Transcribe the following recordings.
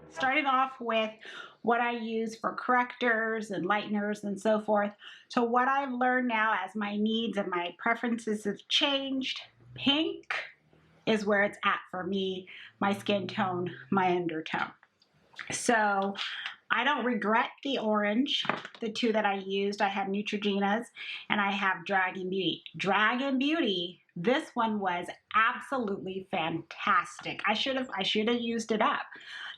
Starting off with what I use for correctors and lighteners and so forth, to what I've learned now as my needs and my preferences have changed, pink is where it's at for me, my skin tone, my undertone. So I don't regret the orange, the two that I used. I have Neutrogena's and I have Dragon Beauty. Dragon Beauty, this one was absolutely fantastic. I should have used it up.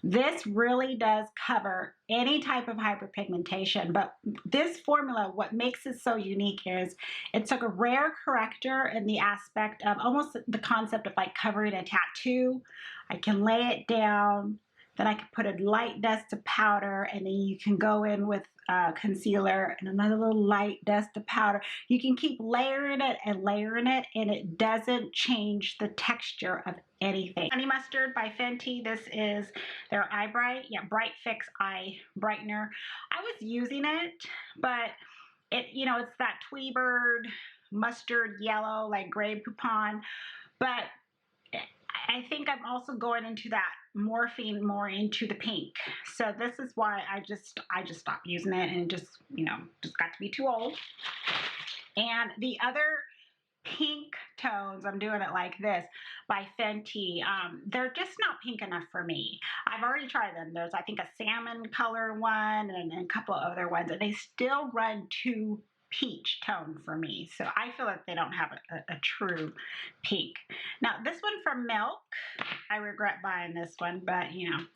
This really does cover any type of hyperpigmentation, but this formula, what makes it so unique is it took a rare corrector in the aspect of almost the concept of like covering a tattoo. I can lay it down, then I could put a light dust of powder, and then you can go in with concealer and another little light dust of powder. You can keep layering it, and it doesn't change the texture of anything. Honey Mustard by Fenty. This is their Eye Bright, Bright Fix Eye Brightener. I was using it, but it's that Tweebird mustard yellow, like Grey Poupon, but I think I'm also going into that morphine more into the pink. So this is why I just stopped using it, and it just got to be too old. And the other pink tones, I'm doing it like this by Fenty. They're just not pink enough for me. I've already tried them. There's I think a salmon color one and a couple of other ones, and they still run too peach tone for me. So I feel like they don't have a true pink. Now this one from Milk, I regret buying this one, but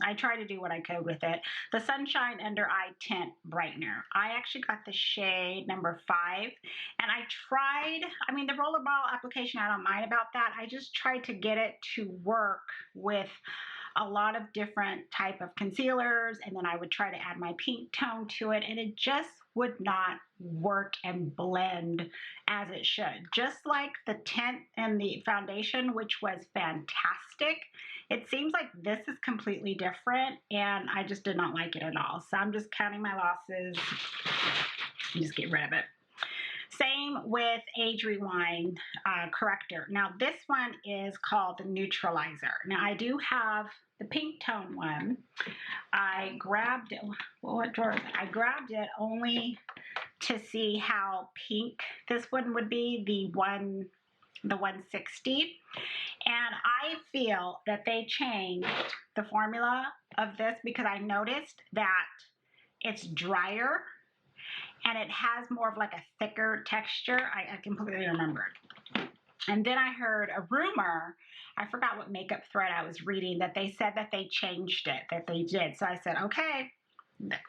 I try to do what I could with it. The Sunshine Under Eye Tint Brightener. I actually got the shade number 5, and I tried, the rollerball application, I don't mind about that. I just tried to get it to work with a lot of different type of concealers, and then I would try to add my pink tone to it, and it just would not work and blend as it should. Just like the tint and the foundation, which was fantastic, it seems like this is completely different, and I just did not like it at all. So I'm just counting my losses and just get rid of it. Same with Age Rewind corrector. Now this one is called the Neutralizer. Now I do have the pink tone one. I grabbed it. Well, what drawer is it? I grabbed it only to see how pink this one would be, the 160. And I feel that they changed the formula of this because I noticed that it's drier and it has more of like a thicker texture. I completely remembered. And then I heard a rumor, I forgot what makeup thread I was reading, that they said that they changed it, that they did. So I said, okay,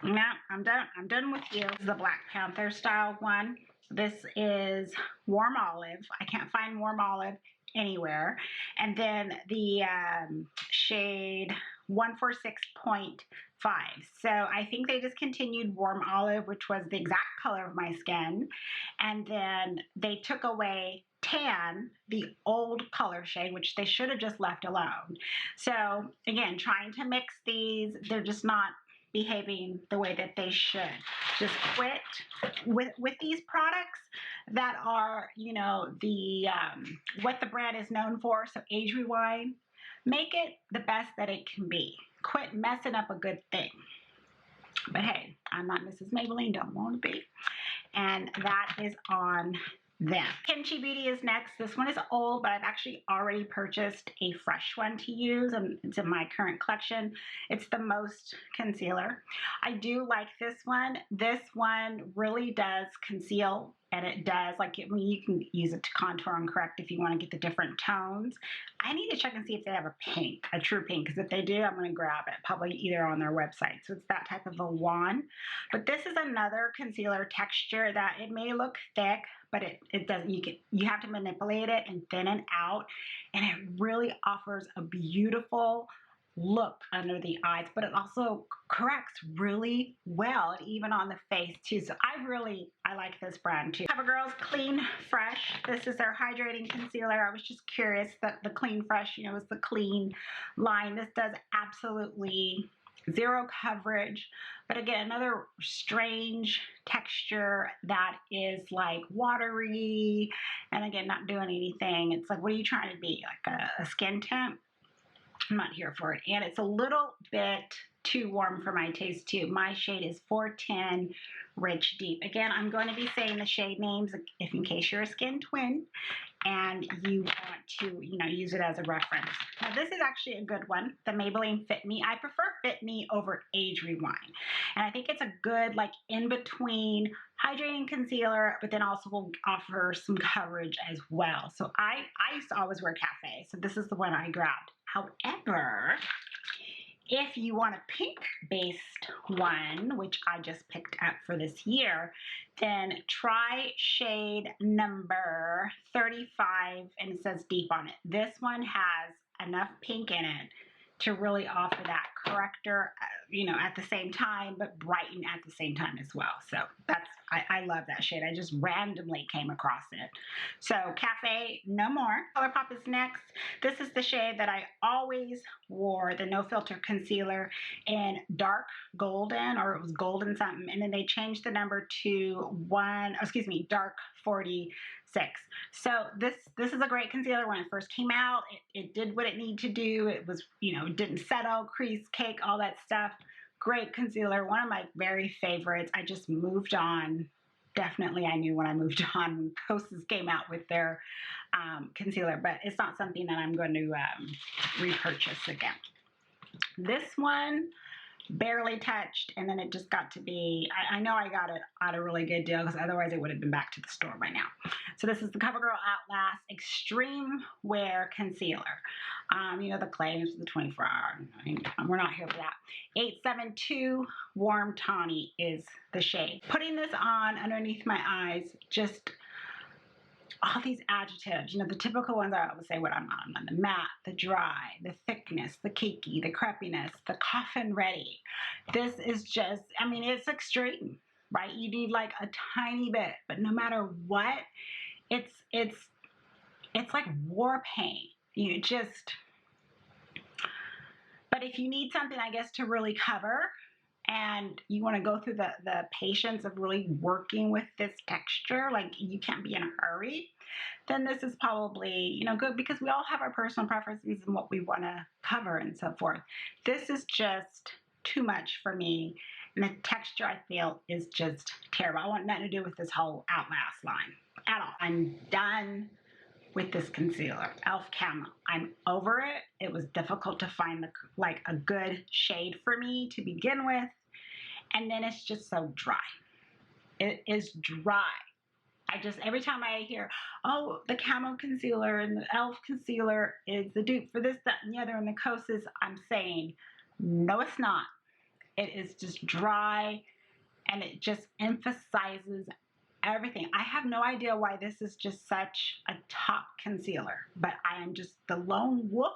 no, I'm done with you. This is the Black Panther style one. This is Warm Olive. I can't find Warm Olive anywhere. And then the shade 146.5. So I think they discontinued Warm Olive, which was the exact color of my skin. And then they took away Tan, the old color shade, which they should have just left alone. So again, trying to mix these, they're just not behaving the way that they should. Just quit with these products that are, the what the brand is known for. So Age Rewind, make it the best that it can be. Quit messing up a good thing. But hey, I'm not Mrs. Maybelline, don't want to be. And that is on them. Kimchi Beauty is next. This one is old, but I've actually already purchased a fresh one to use, and it's in my current collection. It's the Most Concealer. I do like this one. This one really does conceal, and it does, you can use it to contour and correct if you want to get the different tones. I need to check and see if they have a pink, a true pink, because if they do, I'm going to grab it, probably either on their website. So it's that type of a wand. But this is another concealer texture that it may look thick, but it doesn't. You have to manipulate it and thin it out, and it really offers a beautiful look under the eyes, but it also corrects really well, and even on the face too. So I like this brand too. CoverGirl's Clean Fresh. This is their hydrating concealer. I was just curious that the Clean Fresh, was the clean line. This does absolutely zero coverage, but again, another strange texture that is like watery, and again, not doing anything. It's like, what are you trying to be, like a skin tint? I'm not here for it. And it's a little bit too warm for my taste too. My shade is 410 Rich Deep. Again, I'm going to be saying the shade names if in case you're a skin twin and you want to, use it as a reference. Now, this is actually a good one, the Maybelline Fit Me. I prefer Fit Me over Age Rewind. And I think it's a good, like, in-between hydrating concealer, but then also will offer some coverage as well. So I used to always wear Cafe, so this is the one I grabbed. However, if you want a pink-based one, which I just picked up for this year, then try shade number 35, and it says Deep on it. This one has enough pink in it to really offer that corrector, at the same time, but brighten at the same time as well. So I love that shade. I just randomly came across it. So Cafe No More. ColourPop is next. This is the shade that I always wore, the No Filter Concealer in dark golden, or it was golden something, and then they changed the number to dark 46. So this is a great concealer. When it first came out, it did what it needed to do. It was, it didn't settle, crease, cake, all that stuff. Great concealer, one of my very favorites. I just moved on. Definitely I knew when I moved on when Kosas came out with their concealer, but it's not something that I'm going to repurchase again. This one, barely touched, and then it just got to be, I know I got it at a really good deal because otherwise it would have been back to the store by now. So this is the CoverGirl Outlast Extreme Wear Concealer. The claims for the 24-hour. We're not here for that. 872 Warm Tawny is the shade. Putting this on underneath my eyes, just all these adjectives, the typical ones I would say what I'm on, the matte, the dry, the thickness, the cakey, the crepiness, the coffin ready. This is just, it's extreme, right? You need like a tiny bit, but no matter what, it's like war paint. But if you need something, I guess, to really cover, and you want to go through the patience of really working with this texture, like you can't be in a hurry, then this is probably, good, because we all have our personal preferences and what we want to cover and so forth. This is just too much for me, and the texture, I feel, is just terrible. I want nothing to do with this whole Outlast line at all. I'm done with this concealer, e.l.f. Camo. I'm over it. It was difficult to find a good shade for me to begin with, and then it's just so dry. It is dry. Every time I hear, oh, the Camo concealer and the e.l.f. concealer is the dupe for this, that, and the other, and the Kosas, I'm saying, no, it's not. It is just dry, and it just emphasizes everything. I have no idea why this is just such a top concealer, but I am just the lone wolf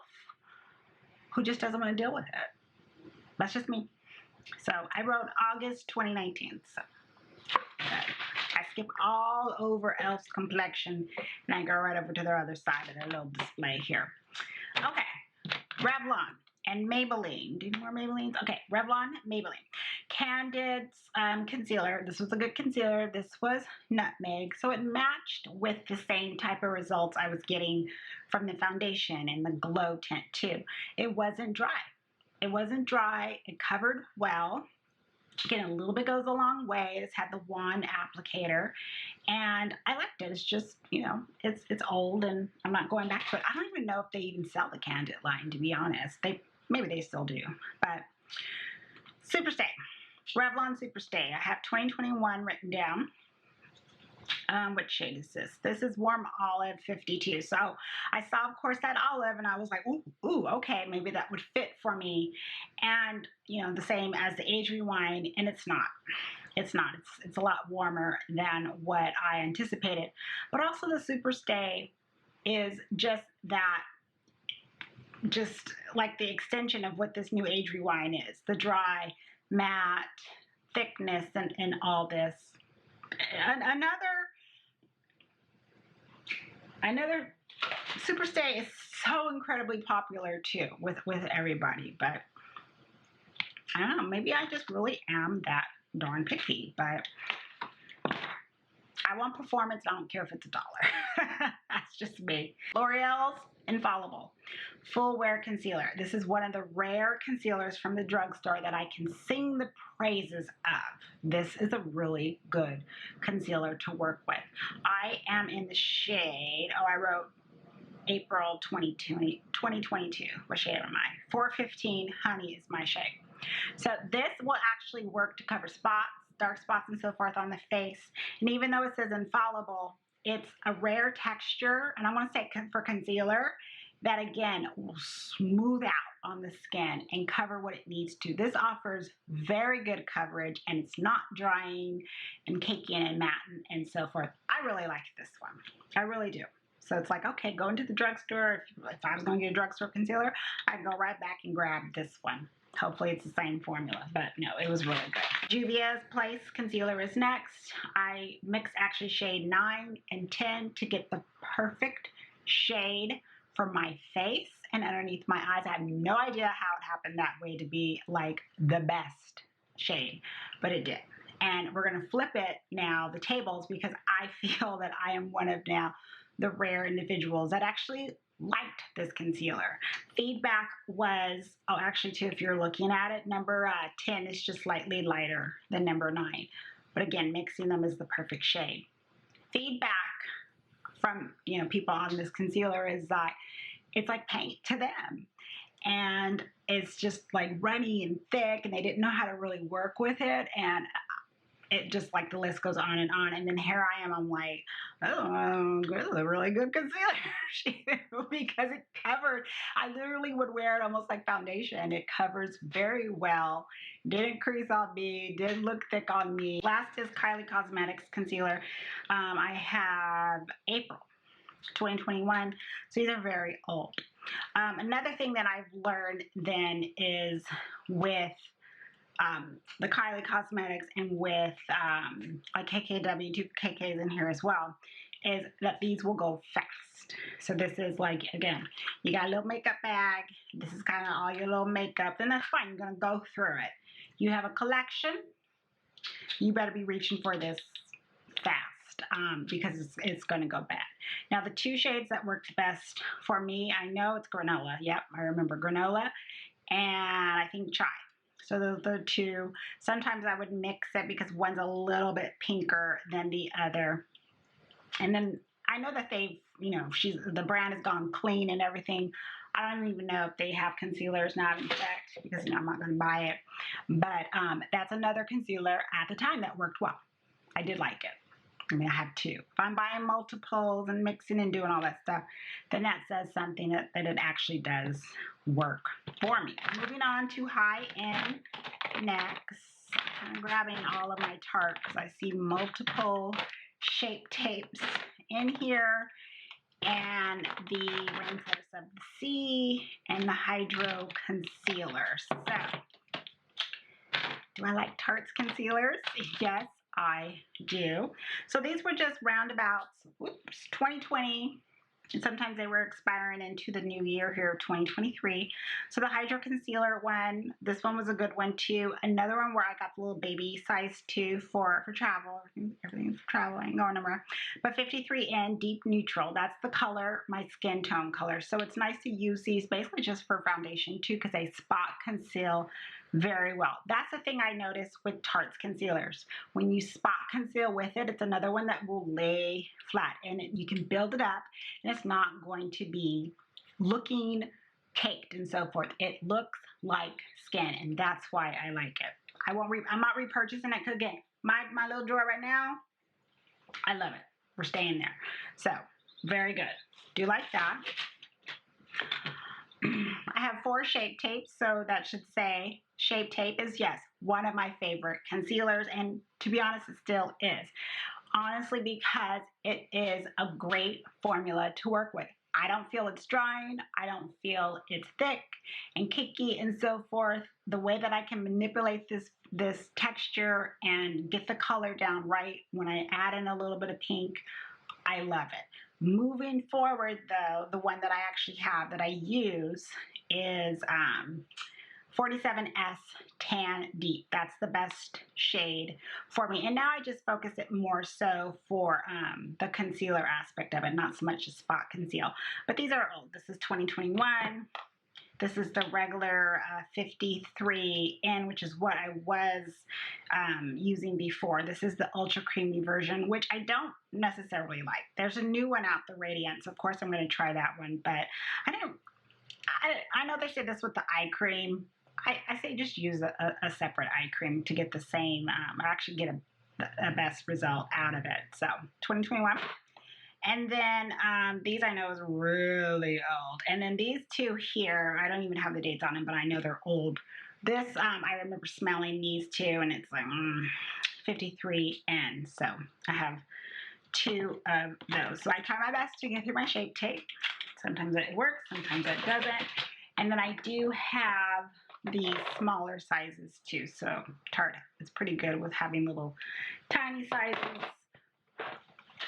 who just doesn't want to deal with it. That's just me. So I wrote August 2019. So I skip all over e.l.f.'s complexion, and I go right over to their other side of their little display here. Okay, Revlon and Maybelline. Do more Maybellines? Okay, Revlon, Maybelline. Candid concealer. This was a good concealer. This was Nutmeg, so it matched with the same type of results I was getting from the foundation and the glow tint too. It wasn't dry. It wasn't dry. It covered well. Again, a little bit goes a long way. It's had the wand applicator, and I liked it. It's just, it's old, and I'm not going back to it. I don't even know if they even sell the Candid line, to be honest. Maybe they still do, but Superstay. Revlon Superstay. I have 2021 written down. What shade is this? This is Warm Olive 52. So I saw, of course, that olive, and I was like, ooh, okay, maybe that would fit for me. And, the same as the Age Rewind, and it's not. It's not. It's a lot warmer than what I anticipated. But also the Superstay is just that, just like the extension of what this new Age Rewind is. The dry, matte, thickness, and all this. Another Superstay is so incredibly popular too with everybody, but I don't know, maybe I just really am that darn picky, but I want performance. I don't care if it's $1. That's just me. L'Oreal's Infallible Full Wear Concealer. This is one of the rare concealers from the drugstore that I can sing the praises of. This is a really good concealer to work with. I am in the shade, I wrote April 2022. What shade am I? 415 Honey is my shade. So this will actually work to cover spots, dark spots and so forth on the face. And even though it says infallible, it's a rare texture, and I want to say for concealer, that again will smooth out on the skin and cover what it needs to. This offers very good coverage, and it's not drying and cakey and matte and so forth. I really like this one. I really do. So it's like, okay, go into the drugstore. If I was going to get a drugstore concealer, I'd go right back and grab this one. Hopefully it's the same formula, but no, it was really good. Juvia's Place Concealer is next. I mix actually shade 9 and 10 to get the perfect shade for my face and underneath my eyes. I have no idea how it happened that way to be like the best shade, but it did. And we're going to flip it now, the tables, because I feel that I am one of now the rare individuals that actually liked this concealer. Feedback was, actually too, if you're looking at it, number 10 is just slightly lighter than number 9. But again, mixing them is the perfect shade. Feedback from people on this concealer is that it's like paint to them. And it's just like runny and thick, and they didn't know how to really work with it. And it just, like, the list goes on. And then here I am, I'm like, oh, this is a really good concealer because it covered, I literally would wear it almost like foundation. It covers very well, didn't crease on me, didn't look thick on me. Last is Kylie Cosmetics concealer. I have April 2021, so these are very old. Another thing that I've learned then is with the Kylie Cosmetics and with like KKW, 2 KKs in here as well, is that these will go fast. So this is like, again, you got a little makeup bag. This is kind of all your little makeup, and that's fine. You're going to go through it. You have a collection. You better be reaching for this fast because it's going to go bad. Now, the 2 shades that worked best for me, I know it's Granola. Yep, I remember Granola. And I think Chai. So those are the 2. Sometimes I would mix it because one's a little bit pinker than the other. And then I know that they've, the brand has gone clean and everything. I don't even know if they have concealers now in fact because I'm not going to buy it. But that's another concealer at the time that worked well. I did like it. I mean, I have 2. If I'm buying multiples and mixing and doing all that stuff, then that says something that it actually does work for me. Moving on to high-end next. I'm grabbing all of my Tarte because I see multiple shape tapes in here, and the Rainforest of the Sea and the Hydro Concealer. So, do I like Tarte's concealers? Yes, I do. So these were just roundabouts, 2020, and sometimes they were expiring into the new year here, 2023. So the Hydro Concealer one, this one was a good one too. Another one where I got the little baby size too for travel. Everything's for travel, ain't going nowhere. But 53N Deep Neutral, that's the color, my skin tone color. So it's nice to use these basically just for foundation too because they spot conceal very well. That's the thing I noticed with Tarte's concealers. When you spot conceal with it, it's another one that will lay flat, and you can build it up, and it's not going to be looking caked and so forth. It looks like skin, and that's why I like it. I'm not repurchasing it because again, my little drawer right now, I love it. We're staying there. So very good. Do like that. I have 4 shape tapes, so that should say shape tape is, yes, one of my favorite concealers, and to be honest, it still is. Honestly, because it is a great formula to work with. I don't feel it's drying. I don't feel it's thick and cakey and so forth. The way that I can manipulate this texture and get the color down right when I add in a little bit of pink, I love it. Moving forward, though, the one that I actually have that I use is 47S Tan Deep. That's the best shade for me. And now I just focus it more so for the concealer aspect of it, not so much a spot conceal. But these are old. This is 2021. This is the regular 53N, which is what I was using before. This is the ultra creamy version, which I don't necessarily like. There's a new one out, the Radiance. Of course, I'm going to try that one, but I know they say this with the eye cream. I say just use a separate eye cream to get the same, or actually get a best result out of it. So 2021. And then these I know is really old. And then these two here, I don't even have the dates on them, but I know they're old. This, I remember smelling these two, and it's like 53N. So I have two of those. So I try my best to get through my Shape Tape. Sometimes it works, sometimes it doesn't. And then I do have the smaller sizes too. So Tarte is pretty good with having little tiny sizes.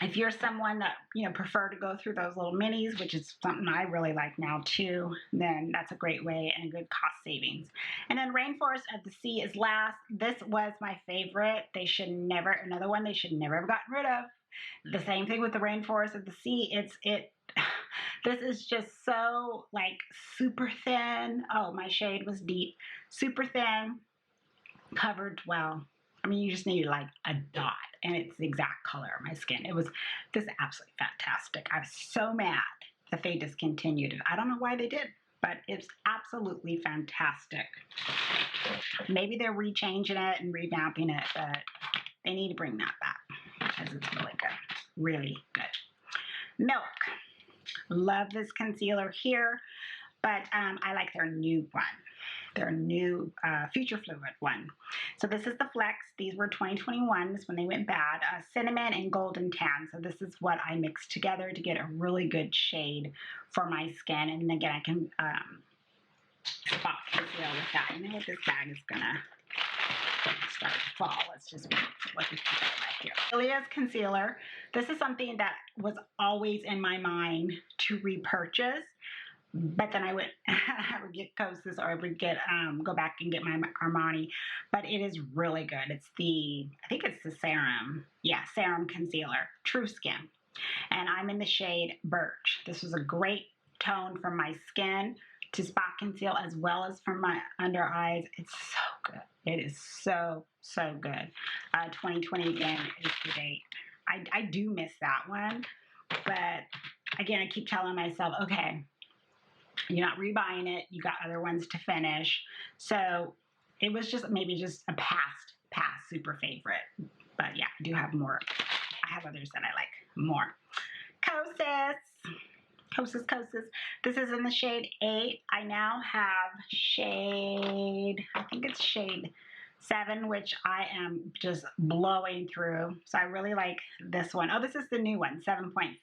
If you're someone that, prefer to go through those little minis, which is something I really like now too, then that's a great way and a good cost savings. And then Rainforest of the Sea is last. This was my favorite. Another one they should never have gotten rid of. The same thing with the Rainforest of the Sea. This is just so like super thin. Oh, my shade was deep. Super thin, covered well. I mean, you just need like a dot, and it's the exact color of my skin. This is absolutely fantastic. I was so mad that they discontinued it. I don't know why they did, but it's absolutely fantastic. Maybe they're rechanging it and revamping it, but they need to bring that back because it's really good. Really good. Milk. Love this concealer here, but I like their new one. Their new Future Fluid one. So this is the Flex. These were 2021s when they went bad. Cinnamon and Golden Tan. So this is what I mixed together to get a really good shade for my skin. And again, I can spot conceal with that. You know what, this bag is gonna start to fall. Let's just look at that right here. Ilia's concealer. This is something that was always in my mind to repurchase. But then I would get Kosas, or I would get go back and get my Armani. But it is really good. I think it's the Serum. Yeah, Serum Concealer, True Skin. And I'm in the shade Birch. This was a great tone for my skin to spot conceal as well as for my under eyes. It's so good. It is so, so good. 2020 again is the date. I do miss that one. But again, I keep telling myself, okay, you're not rebuying it. You got other ones to finish. So it was maybe just a past super favorite. But yeah, I do have more. I have others that I like more. Kosas. This is in the shade 8. I now have I think it's shade 7, which I am just blowing through. So I really like this one. Oh, this is the new one, 7.5.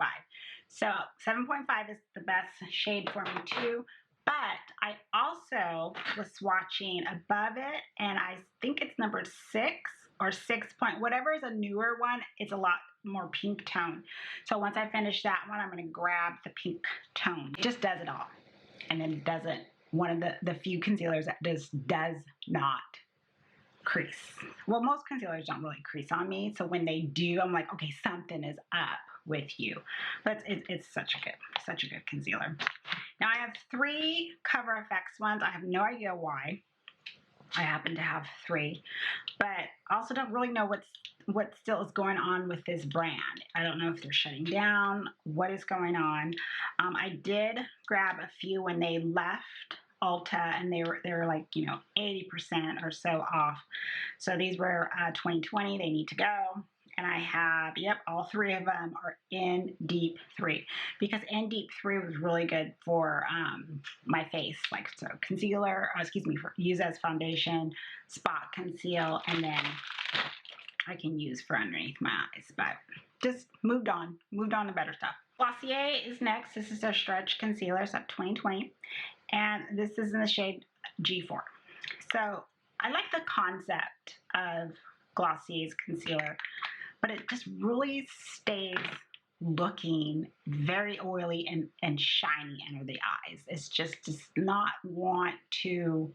So 7.5 is the best shade for me too. But I also was swatching above it, and I think it's number 6 or 6 point, whatever is a newer one, it's a lot more pink tone. So once I finish that one, I'm going to grab the pink tone. It just does it all. And then it doesn't, one of the few concealers that does not crease. Well, most concealers don't really crease on me. So when they do, I'm like, okay, something is up with you. But it's such a good concealer. Now I have 3 Cover FX ones. I have no idea why. I happen to have 3, but also don't really know what still is going on with this brand. I don't know if they're shutting down, what is going on. I did grab a few when they left Ulta, and they were like 80% or so off. So these were 2020. They need to go. And I have, all 3 of them are in Deep 3, because in Deep 3 was really good for my face. Like, so concealer, use as foundation, spot conceal, and then I can use for underneath my eyes. But just moved on to better stuff. Glossier is next. This is their Stretch Concealer. It's up 2020. And this is in the shade G4. So I like the concept of Glossier's concealer, but it just really stays looking very oily and shiny under the eyes. It's just does not want to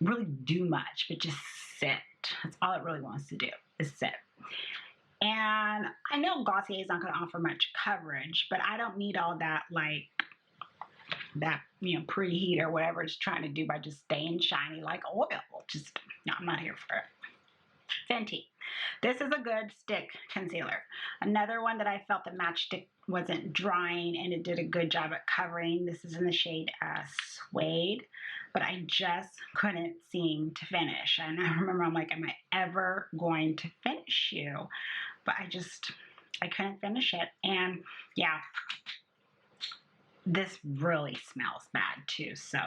really do much, but just sit. That's all it really wants to do, is sit. And I know Glossier is not going to offer much coverage, but I don't need all that, like, that, preheat or whatever it's trying to do by just staying shiny like oil. Just, no, I'm not here for it. Fenty. This is a good stick concealer. Another one that I felt the matchstick wasn't drying and it did a good job at covering. This is in the shade Suede, but I just couldn't seem to finish. And I remember I'm like, am I ever going to finish you? But I couldn't finish it. And yeah, this really smells bad too. So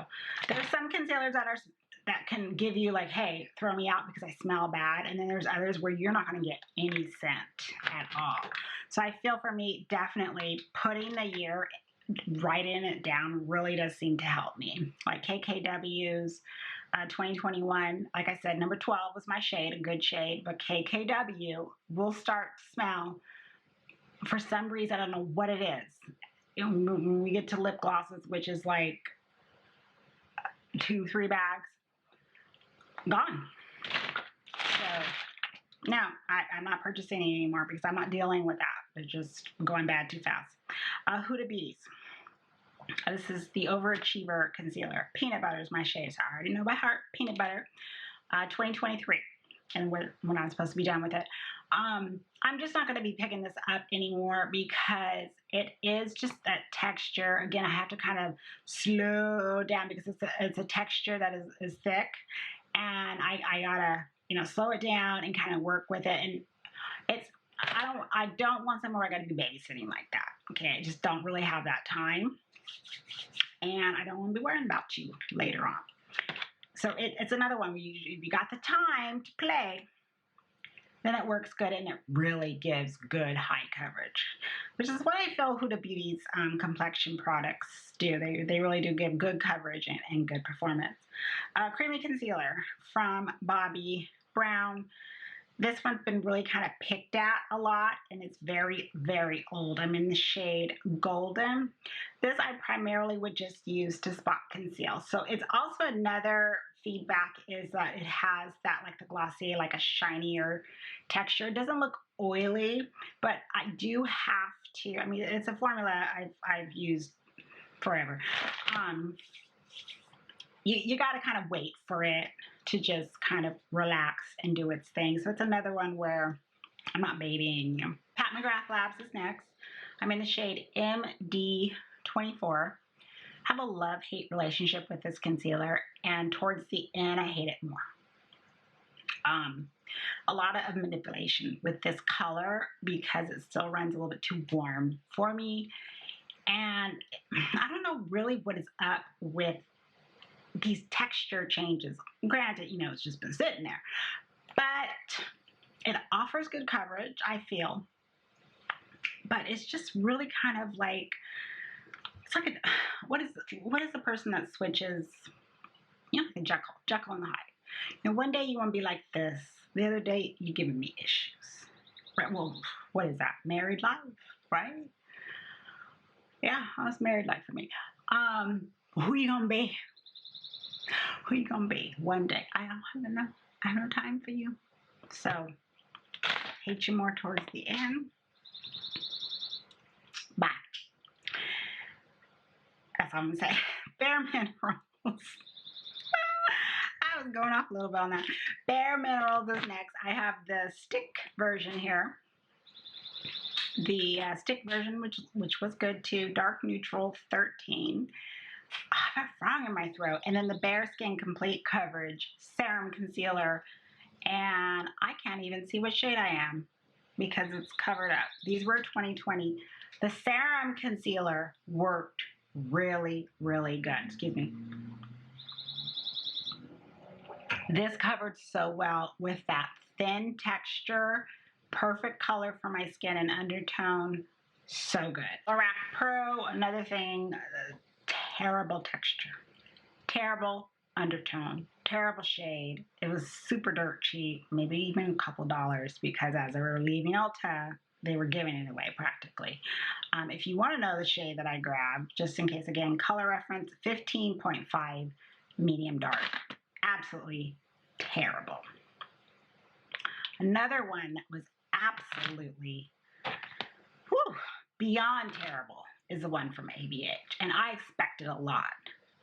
there's some concealers that can give you like, hey, throw me out because I smell bad. And then there's others where you're not going to get any scent at all. So I feel for me, definitely putting the year, writing it down really does seem to help me. Like KKW's 2021, like I said, number 12 was my shade, a good shade, but KKW will start to smell for some reason. I don't know what it is. When we get to lip glosses, which is like 2-3 bags, gone. So no, I'm not purchasing any anymore because I'm not dealing with that. It's just going bad too fast. Huda Beauty's. This is the Overachiever Concealer. Peanut Butter is my shade, so I already know by heart. Peanut Butter, 2023. And when I'm supposed to be done with it. I'm just not going to be picking this up anymore because it is just that texture. Again, I have to kind of slow down because it's a texture that is thick. And I gotta, slow it down and kind of work with it. And I don't want somewhere I gotta be babysitting like that. Okay, I just don't really have that time. And I don't want to be worrying about you later on. So it's another one where if you got the time to play, then it works good and it really gives good high coverage, which is what I feel Huda Beauty's complexion products do. They really do give good coverage and good performance. Creamy Concealer from Bobbi Brown. This one's been really kind of picked at a lot, and it's very, very old. I'm in the shade Golden. This I primarily would just use to spot conceal. So it's also another feedback is that it has that, like the Glossier, like a shinier texture. It doesn't look oily, but I do have to, I mean, it's a formula I've used forever. You got to kind of wait for it to just kind of relax and do its thing. So it's another one where I'm not babying you. Pat McGrath Labs is next. I'm in the shade MD24. Have a love-hate relationship with this concealer, and towards the end, I hate it more. A lot of manipulation with this color because it still runs a little bit too warm for me. And I don't know really what is up with these texture changes. Granted, it's just been sitting there, but it offers good coverage, I feel. But it's just really kind of like, it's like what is the person that switches, like Jekyll and the Hyde. One day you want to be like this, the other day you're giving me issues. Right? Well, what is that? Married life, right? Yeah, that's married life for me. Who you gonna be? Who you gonna be one day? I don't know. I have no time for you. So, hate you more towards the end. Bye. That's all I'm gonna say. Bare Minerals. I was going off a little bit on that. Bare Minerals is next. I have the stick version here. The stick version, which was good too. Dark Neutral 13. I have a frog in my throat. And then the Bare Skin Complete Coverage Serum Concealer. And I can't even see what shade I am because it's covered up. These were 2020. The Serum Concealer worked really, really good. Excuse me. This covered so well with that thin texture, perfect color for my skin and undertone. So good. Lorac Pro, another thing, terrible texture, terrible undertone, terrible shade. It was super dirt cheap, maybe even a couple dollars, because as they were leaving Ulta, they were giving it away practically. If you want to know the shade that I grabbed, just in case, again, color reference 15.5 medium dark. absolutely terrible. Another one that was absolutely beyond terrible is the one from ABH. And I expected a lot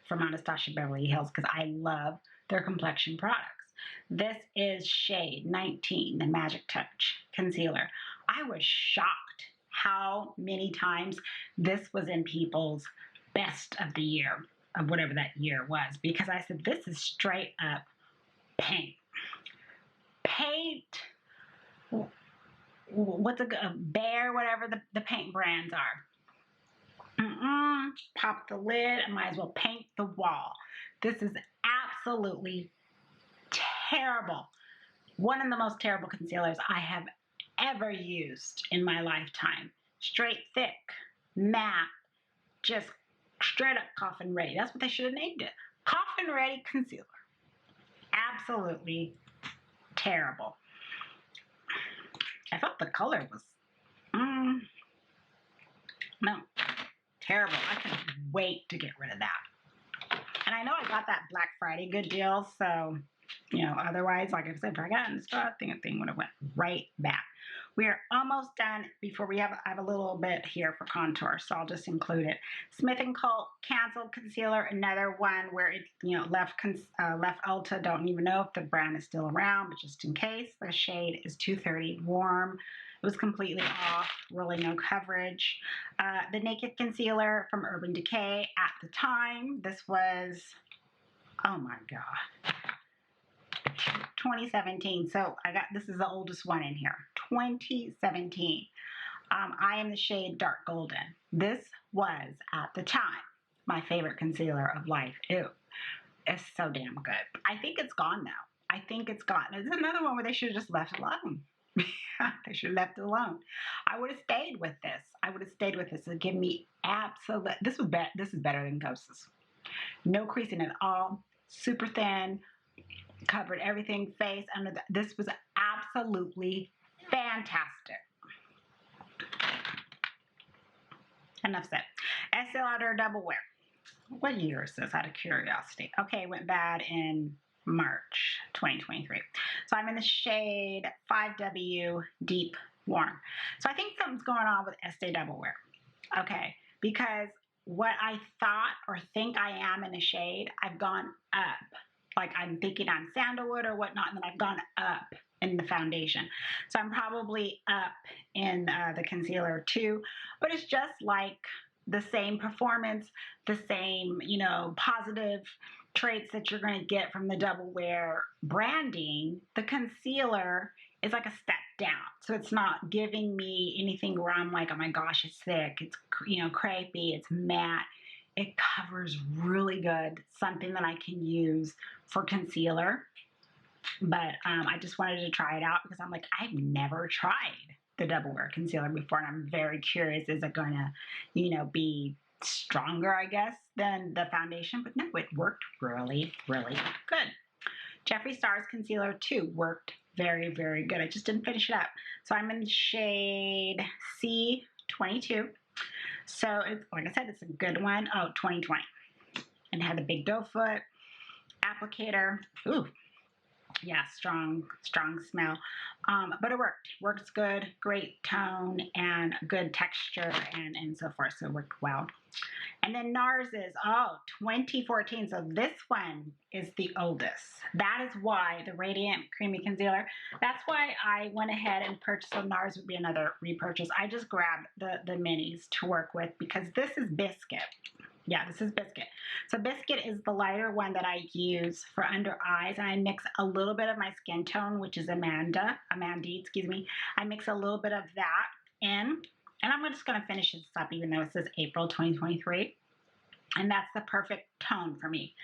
from Anastasia Beverly Hills because I love their complexion products. This is shade 19, the Magic Touch Concealer. I was shocked how many times this was in people's best of the year, of whatever that year was, because I said, this is straight up paint. Paint, what's a Bear, whatever the paint brands are. Pop the lid, I might as well paint the wall. This is absolutely terrible. One of the most terrible concealers I have ever used in my lifetime. Straight thick, matte, just straight up coffin ready. That's what they should have named it. Coffin ready concealer. Absolutely terrible. I thought the color was, no, terrible. I couldn't wait to get rid of that. And I know I got that Black Friday good deal, so, you know, otherwise, like I said, if I got in the store, I think the thing would have went right back. We are almost done before I have a little bit here for contour, so I'll just include it. Smith & Co. Canceled Concealer, another one where it, you know, left Ulta. Don't even know if the brand is still around, but just in case, the shade is 230 Warm. It was completely off, really no coverage. The Naked Concealer from Urban Decay at the time. This was, oh my God, 2017. So this is the oldest one in here, 2017. I am the shade Dark Golden. This was, at the time, my favorite concealer of life. Ew, it's so damn good. I think it's gone now. I think it's gone. There's another one where they should have just left it alone. They should have left it alone. I would have stayed with this. I would have stayed with this. It would give me absolute, this is better than Ghost's. No creasing at all. Super thin. Covered everything, face, under this was absolutely fantastic. Enough said. Estee Lauder Double Wear. What year is this, out of curiosity? Okay, it went bad in March 2023. So I'm in the shade 5W Deep Warm. So I think something's going on with Estee Double Wear. Okay, because what I thought or think I am in a shade, I've gone up. Like I'm thinking I'm sandalwood or whatnot, and then I've gone up in the foundation. So I'm probably up in the concealer too, but it's just like the same performance, the same, you know, positive traits that you're going to get from the Double Wear branding. The concealer is like a step down. So it's not giving me anything where I'm like, oh my gosh, it's thick, it's, you know, crepey, it's matte. It covers really good, something that I can use for concealer. But I just wanted to try it out because I'm like, I've never tried the Double Wear concealer before, and I'm very curious, is it going to, you know, be stronger, I guess, than the foundation? But no, it worked really, really good. Jeffree Star's concealer too worked very, very good. I just didn't finish it up. So I'm in the shade C22. So it's, like I said, it's a good one. Oh, 2020. And it had the big doe foot applicator. Ooh, yeah, strong smell. But it worked. Works good, great tone and good texture and so forth. So it worked well. And then NARS is, 2014. So this one is the oldest. That is why the Radiant Creamy Concealer, that's why I went ahead and purchased. So NARS would be another repurchase. I just grabbed the minis to work with because this is Biscuit. Yeah, this is Biscuit. So Biscuit is the lighter one that I use for under eyes, and I mix a little bit of my skin tone, which is Amande, excuse me. I mix a little bit of that in, and I'm just going to finish this up even though it says April 2023, and that's the perfect tone for me.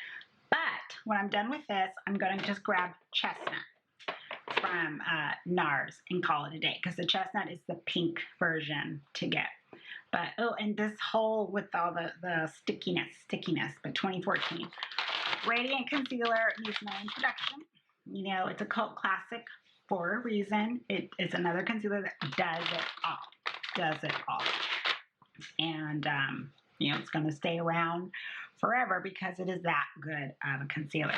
But when I'm done with this, I'm going to just grab Chestnut from NARS and call it a day, because the Chestnut is the pink version to get. But, oh, and this whole, with all the stickiness, but 2014. Radiant Concealer needs no introduction. You know, it's a cult classic for a reason. It's another concealer that does it all. And, you know, it's going to stay around forever because it is that good of a concealer.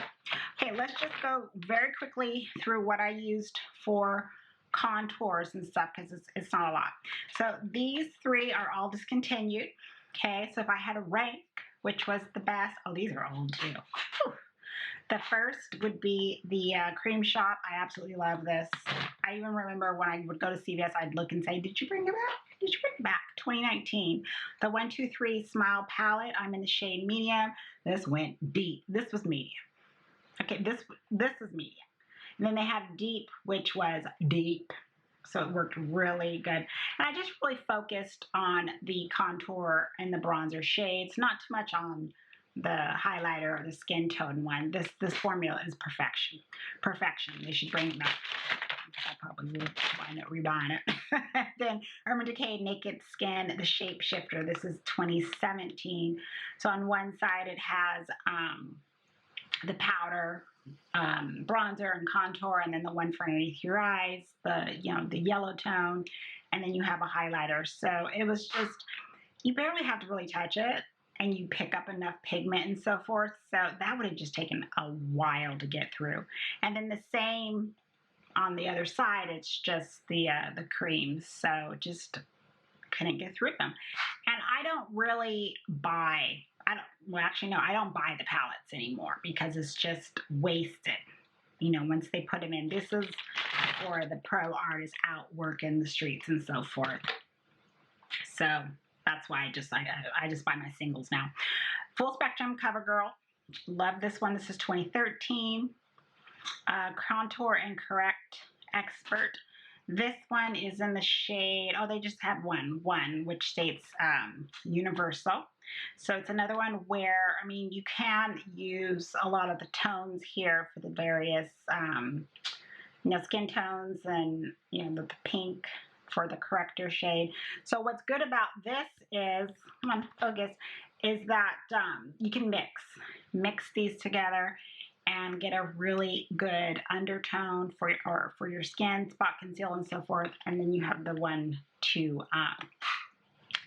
Okay, let's just go very quickly through what I used for contours and stuff because it's not a lot. So these three are all discontinued. Okay, so if I had a rank, which was the best, oh, these are old too. Whew. The first would be the Cream Shop. I absolutely love this. I even remember when I would go to CVS, I'd look and say, did you bring it back? Did you bring it back? 2019. The 123 Smile Palette. I'm in the shade medium. This went deep. This was medium. Okay, this is medium. And then they have deep, which was deep. So it worked really good. And I just really focused on the contour and the bronzer shades, not too much on the highlighter or the skin tone one. This formula is perfection. Perfection. They should bring it back. I probably will wind up rebuying it. Then Urban Decay Naked Skin, the Shape Shifter. This is 2017. So on one side it has the powder, bronzer and contour, and then the one for underneath your eyes, the yellow tone, and then you have a highlighter. So it was just, you barely have to really touch it, and you pick up enough pigment and so forth. So that would have just taken a while to get through. And then the same on the other side, it's just the creams. So just couldn't get through them. And I don't really buy, I don't buy the palettes anymore because it's just wasted. Once they put them in, this is for the pro artists out working the streets and so forth. So that's why I just buy my singles now. Full Spectrum CoverGirl. Love this one. This is 2013. Contour and Correct Expert. This one is in the shade, oh, they just have one which states Universal. So it's another one where, you can use a lot of the tones here for the various, skin tones and, the pink for the corrector shade. So what's good about this is, come on, focus, is that you can mix these together and get a really good undertone for your skin, spot conceal and so forth. And then you have the one to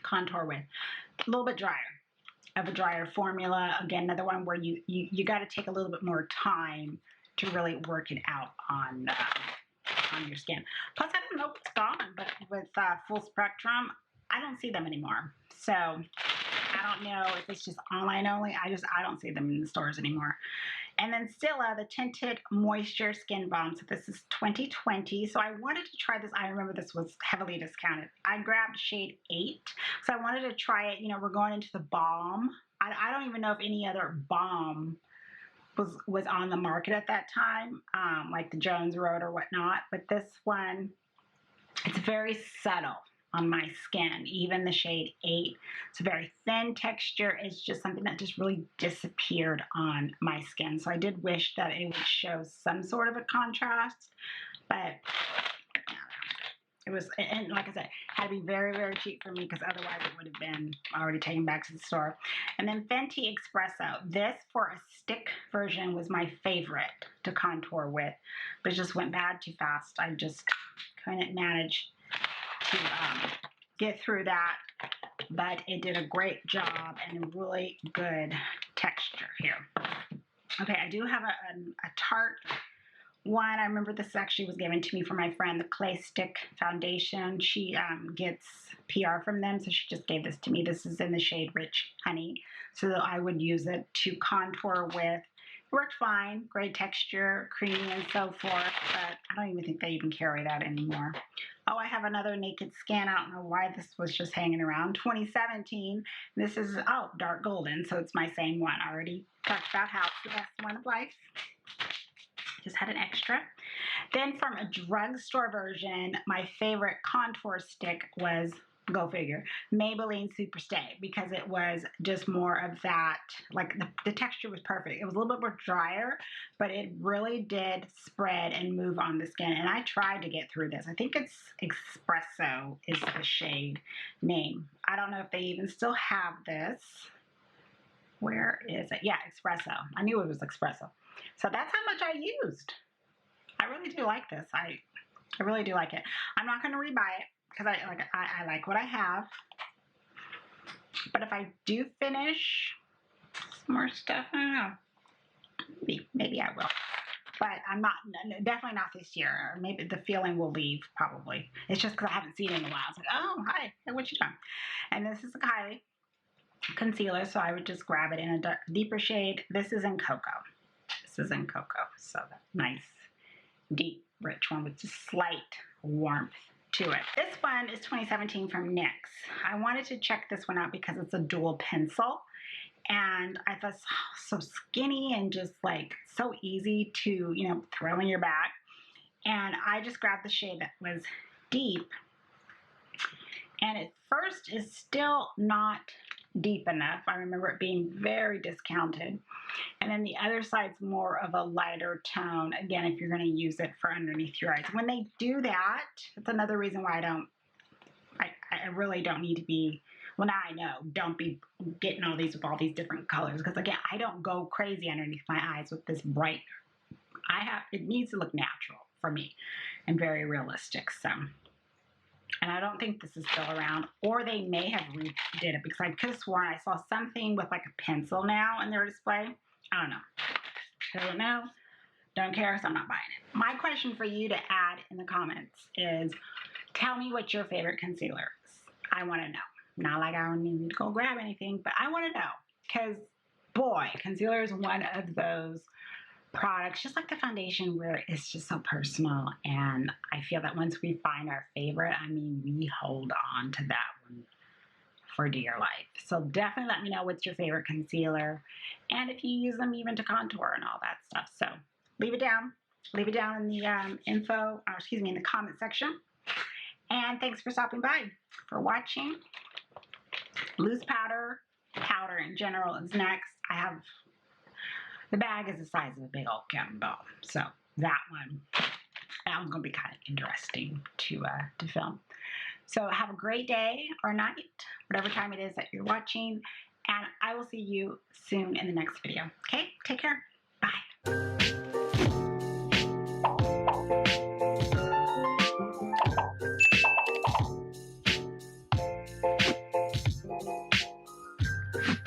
contour with. A little bit drier formula. Again, another one where you got to take a little bit more time to really work it out on your skin. Plus, I don't know what's gone, but with Full Spectrum, I don't see them anymore. So I don't know if it's just online only. I don't see them in the stores anymore. And then Stila, the Tinted Moisture Skin Balm. So this is 2020. So I wanted to try this. I remember this was heavily discounted. I grabbed shade 8. So I wanted to try it. We're going into the balm. I don't even know if any other balm was on the market at that time, like the Jones Road or whatnot. But this one, it's very subtle on my skin, even the shade 8. It's a very thin texture. It's just something that just really disappeared on my skin. So I did wish that it would show some sort of a contrast, but it was, and like I said, it had to be very, very cheap for me because otherwise it would have been already taken back to the store. And then Fenty Espresso. This for a stick version was my favorite to contour with, but it just went bad too fast. I just couldn't manage to get through that, but it did a great job and a really good texture here. Okay, I do have a Tarte one. I remember this actually was given to me from my friend, the Clay Stick Foundation. She gets PR from them, so she just gave this to me. This is in the shade Rich Honey, so that I would use it to contour with. It worked fine, great texture, creamy and so forth, but I don't even think they even carry that anymore. Oh, I have another Naked Skin. I don't know why this was just hanging around. 2017. This is, oh, dark golden, so it's my same one. I already talked about how it's the best one of life. Just had an extra. Then from a drugstore version, my favorite contour stick was, go figure, Maybelline Super Stay, because it was just more of that, like the texture was perfect. It was a little bit more drier, but it really did spread and move on the skin. And I tried to get through this. I think it's Espresso is the shade name. I don't know if they even still have this. Where is it? Yeah, Espresso. I knew it was Espresso. So that's how much I used. I really do like this. I really do like it. I'm not going to rebuy it because I like what I have. But if I do finish some more stuff, I don't know. Maybe I will. but I'm not, definitely not this year. Maybe the feeling will leave, probably. It's just because I haven't seen it in a while. It's like, oh, hi, hey, what you doing? And this is a Kylie concealer, so I would just grab it in a deeper shade. This is in Cocoa. This is in Cocoa, so that nice, deep, rich one with just slight warmth to it. This one is 2017 from NYX. I wanted to check this one out because it's a dual pencil, and I thought it's so skinny and just like so easy to, you know, throw in your bag. And I just grabbed the shade that was deep, and at first is still not deep enough. I remember it being very discounted. And then the other side's more of a lighter tone. Again, if you're going to use it for underneath your eyes. When they do that, that's another reason why I really don't need to be, well, now I know, don't be getting all these with all these different colors. Because again, I don't go crazy underneath my eyes with this bright. It needs to look natural for me and very realistic. So, and I don't think this is still around, or they may have redid it because I could have sworn I saw something with like a pencil now in their display. I don't know. I don't know. Don't care, so I'm not buying it. My question for you to add in the comments is, tell me what your favorite concealer is. I want to know. Not like I don't need to go grab anything, but I want to know. Because, boy, concealer is one of those products, just like the foundation, where it's just so personal, and I feel that once we find our favorite, I mean, we hold on to that one for dear life. So definitely let me know what's your favorite concealer, and if you use them even to contour and all that stuff. So leave it down in the in the comment section. And thanks for stopping by, for watching. Loose powder in general is next. The bag is the size of a big old cotton ball, so that one's going to be kind of interesting to film. So have a great day or night, whatever time it is that you're watching, and I will see you soon in the next video. Okay, take care.